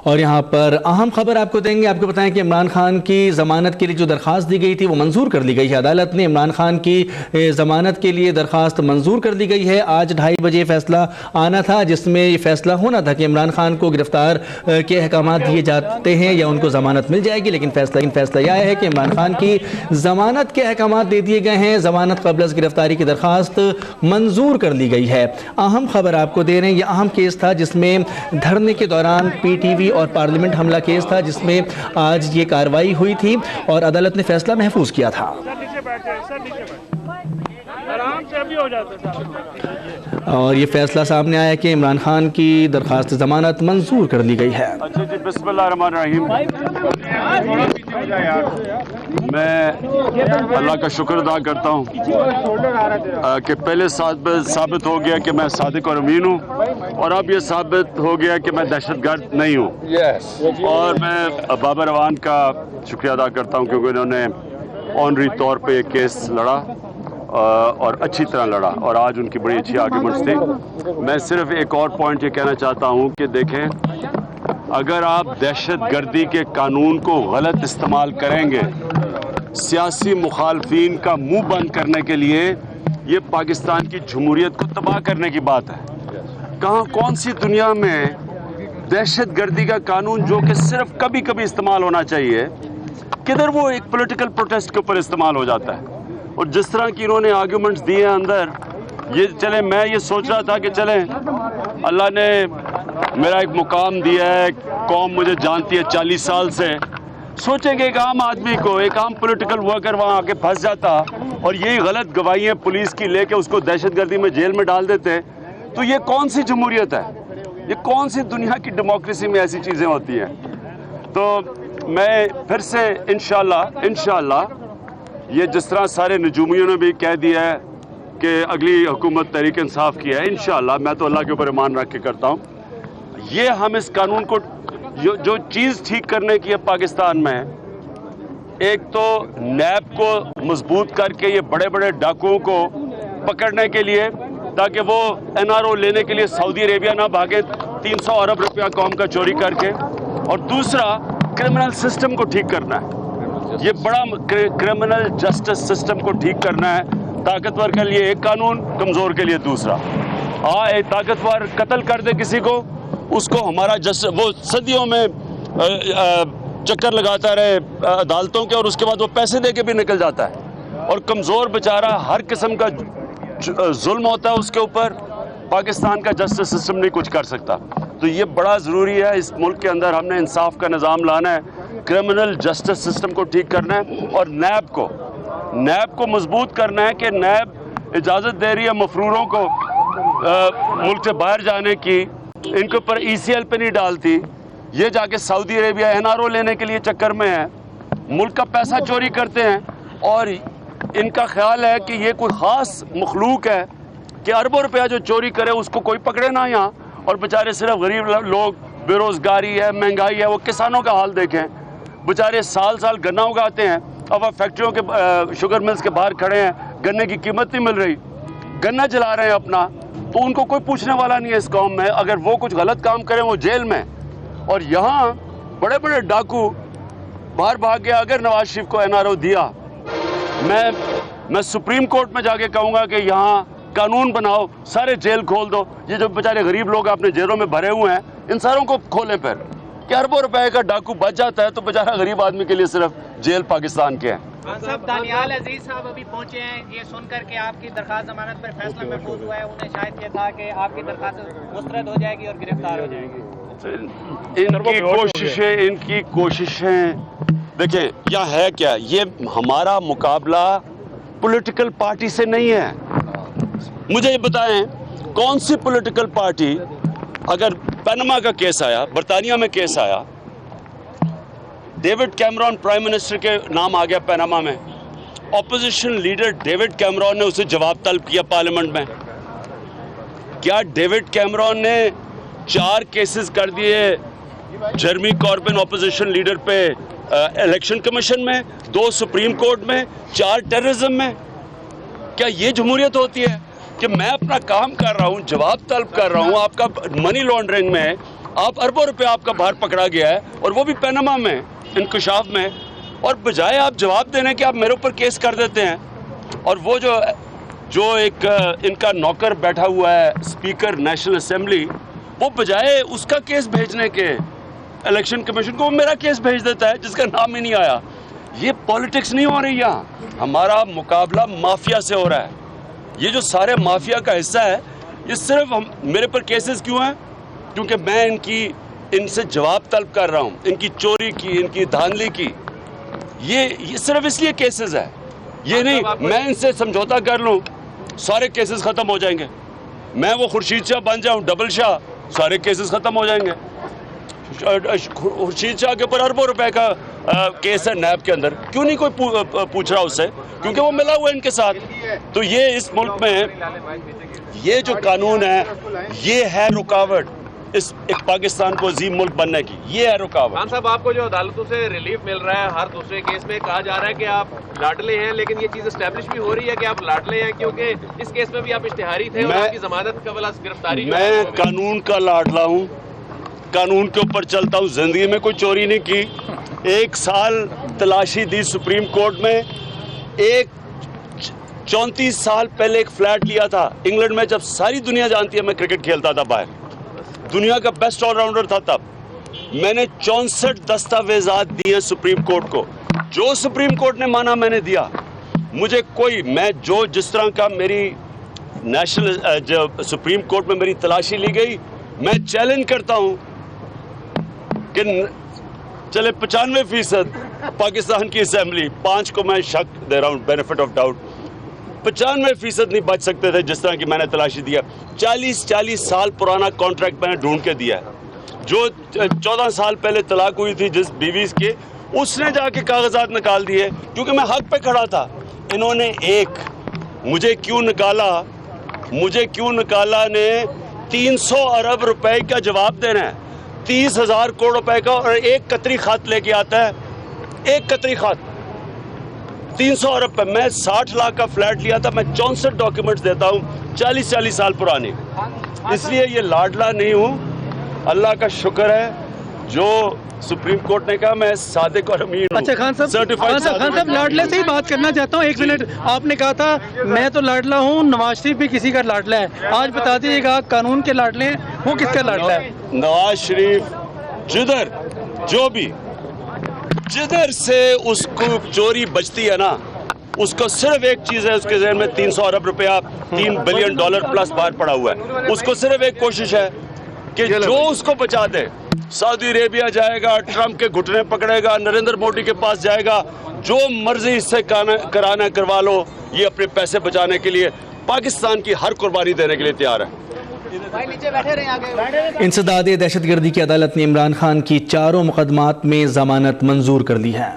اور یہاں پر اہم خبر آپ کو دیں گے. آپ کو بتائیں کہ عمران خان کی ضمانت کے لیے جو درخواست دی گئی تھی وہ منظور کر لی گئی ہے. عدالت نے عمران خان کی ضمانت کے لیے درخواست منظور کر دی گئی ہے. آج 2:30 بجے فیصلہ آنا تھا جس میں یہ فیصلہ ہونا تھا کہ عمران خان کو گرفتار کے احکامات دیے جاتے ہیں یا ان کو ضمانت مل جائے گی. لیکن فیصلہ یہ ہے کہ عمران خان کی ضمانت کے احکامات دے دیے گئے ہیں. ضمانت قبل از گرفتاری کی درخواست منظور کر لی گئی ہے. اہم خبر آپ کو دے رہے ہیں. یہ اہم کیس تھا جس میں دھرنے کے دوران پی ٹی وی اور پارلیمنٹ حملہ کیس تھا جس میں آج یہ کارروائی ہوئی تھی اور عدالت نے فیصلہ محفوظ کیا تھا. اور یہ فیصلہ سامنے آیا کہ عمران خان کی درخواست ضمانت منظور کر لی گئی ہے. بسم اللہ الرحمن الرحیم. میں اللہ کا شکر ادا کرتا ہوں کہ پہلے ثابت ہو گیا کہ میں صادق اور امین ہوں اور اب یہ ثابت ہو گیا کہ میں دہشت گرد نہیں ہوں. اور میں بابر اعوان کا شکریہ ادا کرتا ہوں کیونکہ انہوں نے آنری طور پہ یہ کیس لڑا اور اچھی طرح لڑا اور آج ان کی بڑی اچھی آرگومنٹس تھی. میں صرف ایک اور پوائنٹ یہ کہنا چاہتا ہوں کہ دیکھیں اگر آپ دہشت گردی کے قانون کو غلط استعمال کریں گے سیاسی مخالفین کا منہ بند کرنے کے لیے یہ پاکستان کی جمہوریت کو تباہ کرنے کی بات ہے. کون سی دنیا میں دہشت گردی کا قانون جو کہ صرف کبھی کبھی استعمال ہونا چاہیے کدھر وہ ایک پولیٹیکل پروٹیسٹ کے اوپر استعمال ہو جاتا ہے. اور جس طرح کی انہوں نے آرگومنٹس دیے ہیں اندر یہ چلیں میں یہ سوچ رہا تھا کہ چلیں اللہ نے میرا ایک مقام دیا ہے قوم مجھے جانتی ہے 40 سال سے. سوچیں کہ ایک عام آدمی کو ایک عام پولیٹیکل ورکر وہاں آ کے پھنس جاتا اور یہی غلط گواہیاں پولیس کی لے کے اس کو دہشت گردی میں جیل میں ڈال دیتے تو یہ کون سی جمہوریت ہے؟ یہ کون سی دنیا کی ڈیموکریسی میں ایسی چیزیں ہوتی ہیں؟ تو میں پھر سے انشاءاللہ یہ جس طرح سارے نجومیوں نے بھی کہہ دیا ہے کہ اگلی حکومت تحریک انصاف کی ہے انشاءاللہ میں تو اللہ کے اوپر ایمان رکھ کے کرتا ہوں یہ ہم اس قانون کو جو چیز ٹھیک کرنے کی ہے پاکستان میں ایک تو نیب کو مضبوط کر کے یہ بڑے بڑے ڈاکوؤں کو پکڑنے کے لیے تاکہ وہ این آر او لینے کے لیے سعودی عربیہ نہ بھاگے 300 ارب روپیہ قوم کا چوری کر کے. اور دوسرا کرمنل سسٹم کو ٹھیک کرنا ہے. یہ بڑا کرمنل جسٹس سسٹم کو ٹھیک کرنا ہے. طاقتور کے لیے ایک قانون کمزور کے لیے دوسرا. ایک طاقتور قتل کر دے کسی کو اس کو ہمارا وہ صدیوں میں چکر لگاتا رہے عدالتوں کے اور اس کے بعد وہ پیسے دے کے بھی نکل جاتا ہے. اور کمزور بیچارہ ہر قسم کا ظلم ہوتا ہے اس کے اوپر. پاکستان کا جسٹس سسٹم نہیں کچھ کر سکتا. تو یہ بڑا ضروری ہے اس ملک کے اندر ہم نے انصاف کا نظام لانا ہے کرمنل جسٹس سسٹم کو ٹھیک کرنا ہے اور نیب کو مضبوط کرنا ہے کہ نیب اجازت دے رہی ہے مفروروں کو ملک سے باہر جانے کی ان کے اوپر ای سی ایل پہ نہیں ڈالتی. یہ جا کے سعودی عربیہ این آر او لینے کے لیے چکر میں ہے ملک کا پیسہ چوری کرتے ہیں اور ان کا خیال ہے کہ یہ کوئی خاص مخلوق ہے کہ اربوں روپیہ جو چوری کرے اس کو کوئی پکڑے نہ یہاں. اور بیچارے صرف غریب لوگ بے روزگاری ہے مہنگائی ہے. وہ کسانوں کا حال دیکھیں بیچارے سال گنا اگاتے ہیں اب آپ فیکٹریوں کے شوگر ملز کے باہر کھڑے ہیں گنے کی قیمت نہیں مل رہی گنا جلا رہے ہیں اپنا تو ان کو کوئی پوچھنے والا نہیں ہے اس قوم میں. اگر وہ کچھ غلط کام کریں وہ جیل میں. اور یہاں بڑے بڑے ڈاکو باہر بھاگ گیا. اگر نواز شریف کو این آر او دیا میں سپریم کورٹ میں جا کے کہوں گا کہ یہاں قانون بناؤ سارے جیل کھول دو. یہ جو بیچارے غریب لوگ اپنے جیلوں میں بھرے ہوئے ہیں ان ساروں کو کھولیں پھر کہ اربوں روپے کا ڈاکو بچ جاتا ہے تو بیچارہ غریب آدمی کے لیے صرف جیل پاکستان کے ہیں. صاحب دانیال عزیز صاحب ابھی پہنچے ہیں یہ سن کر کہ آپ کی درخواست ضمانت پر فیصلہ محفوظ ہوا ہے. انہیں شاید یہ تھا کہ آپ کی درخواست مسترد ہو جائے گی اور گرفتار ہو جائے گی. ان کی کوششیں دیکھیں کیا ہے کیا یہ ہمارا مقابلہ پولیٹیکل پارٹی سے نہیں ہے. مجھے یہ بتائیں کون سی پولیٹیکل پارٹی اگر پینما کا کیس آیا برطانیہ میں کیس آیا ڈیوڈ کیمرون پرائم منسٹر کے نام آ گیا پینما میں اپوزیشن لیڈر ڈیوڈ کیمرون نے اسے جواب طلب کیا پارلیمنٹ میں. کیا ڈیوڈ کیمرون نے 4 کیسز کر دیے جرمی کوربن اپوزیشن لیڈر پہ الیکشن کمیشن میں 2 سپریم کورٹ میں 4 ٹیررزم میں؟ کیا یہ جمہوریت ہوتی ہے کہ میں اپنا کام کر رہا ہوں جواب طلب کر رہا ہوں آپ کا منی لانڈرنگ میں آپ اربوں روپے آپ کا باہر پکڑا گیا ہے اور وہ بھی پینما میں انکشاف میں, اور بجائے آپ جواب دینے کے آپ میرے اوپر کیس کر دیتے ہیں. اور وہ جو ایک ان کا نوکر بیٹھا ہوا ہے اسپیکر نیشنل اسمبلی, وہ بجائے اس کا کیس بھیجنے کے الیکشن کمیشن کو, وہ میرا کیس بھیج دیتا ہے جس کا نام ہی نہیں آیا. یہ پالیٹکس نہیں ہو رہی یہاں, ہمارا مقابلہ مافیا سے ہو رہا ہے. یہ جو سارے مافیا کا حصہ ہے, یہ صرف میرے پر کیسز کیوں ہیں؟ کیونکہ میں ان سے جواب طلب کر رہا ہوں, ان کی چوری کی, ان کی دھاندلی کی. یہ صرف اس لیے کیسز ہے, یہ نہیں میں ان سے سمجھوتا کر لوں سارے کیسز ختم ہو جائیں گے. میں وہ خورشید شاہ بن جاؤں, ڈبل شاہ, سارے کیسز ختم ہو جائیں گے. خورشید شاہ کے اوپر اربوں روپے کا کیس ہے نیب کے اندر, کیوں نہیں کوئی پوچھ رہا اس سے؟ کیونکہ وہ ملا ہوا ہے ان کے ساتھ. تو یہ اس ملک میں یہ جو قانون ہے, یہ ہے رکاوٹ اس ایک پاکستان کو عظیم ملک بننے کی, یہ ہے رکاوٹ. خان صاحب, آپ کو جو عدالتوں سے ریلیف مل رہا ہے ہر دوسرے کیس میں, کہا جا رہا ہے کہ آپ لاڈلے ہیں, لیکن یہ چیز اسٹیبلش بھی ہو رہی ہے کہ آپ لاڈلے ہیں, کیونکہ اس کیس میں بھی آپ اشتہاری تھے اور آپ کی ضمانت کا گرفتاری. میں قانون کا لاڈلا ہوں, قانون کے اوپر چلتا ہوں, زندگی میں کوئی چوری نہیں کی. 1 سال تلاشی دی سپریم کورٹ میں, 34 سال پہلے ایک فلیٹ لیا تھا انگلینڈ میں, جب ساری دنیا جانتی ہے میں کرکٹ کھیلتا تھا باہر, دنیا کا بیسٹ آل راؤنڈر تھا تب. میں نے 64 دستاویزات دیے سپریم کورٹ کو, جو سپریم کورٹ نے مانا میں نے دیا. مجھے کوئی, میں جس طرح کا میری نیشنل جو سپریم کورٹ میں میری تلاشی لی گئی, میں چیلنج کرتا ہوں کہ چلے 95% پاکستان کی اسمبلی, 5 کو میں شک دے رہا ہوں بینیفٹ آف ڈاؤٹ, 95% نہیں بچ سکتے تھے جس طرح کی میں نے تلاشی دیا. 40 سال پرانا کانٹریکٹ میں نے ڈھونڈ کے دیا ہے. جو 14 سال پہلے طلاق ہوئی تھی جس بیوی کے, اس نے جا کے کاغذات نکال دیے کیونکہ میں حق پہ کھڑا تھا. انہوں نے مجھے کیوں نکالا نے 300 ارب روپے کا جواب دینا ہے, 30,000 کروڑ روپے کا, اور ایک قطری خط لے کے آتا ہے, ایک قطری خط 300 ارب پہ. میں 60 لاکھ کا فلیٹ لیا تھا, میں 64 ڈاکیومنٹس دیتا ہوں 40 سال پرانے. اس لیے یہ لاڈلا نہیں ہوں, اللہ کا شکر ہے جو سپریم کورٹ نے کہا میں صادق اور امین ہوں. اچھا خان صاحب لاڈلے سے ہی بات کرنا چاہتا ہوں, 1 منٹ. آپ نے کہا تھا میں تو لاڈلا ہوں, نواز شریف بھی کسی کا لاڈلا ہے. آج بتا دیجیے گا قانون کے لاڈلے ہیں, وہ کس کا لاڈلا ہے؟ نواز شریف جدھر سے اس کو چوری بچتی ہے نا, اس کو صرف ایک چیز ہے, اس کے ذہن میں 300 ارب روپیہ, $3 بلین پلس باہر پڑا ہوا ہے. اس کو صرف ایک کوشش ہے کہ جو اس کو بچا دے. سعودی عربیہ جائے گا, ٹرمپ کے گھٹنے پکڑے گا, نریندر مودی کے پاس جائے گا, جو مرضی اس سے کرانا کروا لو. یہ اپنے پیسے بچانے کے لیے پاکستان کی ہر قربانی دینے کے لیے تیار ہے. انسداد دہشت گردی کی عدالت نے عمران خان کی 4 مقدمات میں ضمانت منظور کر لی ہے.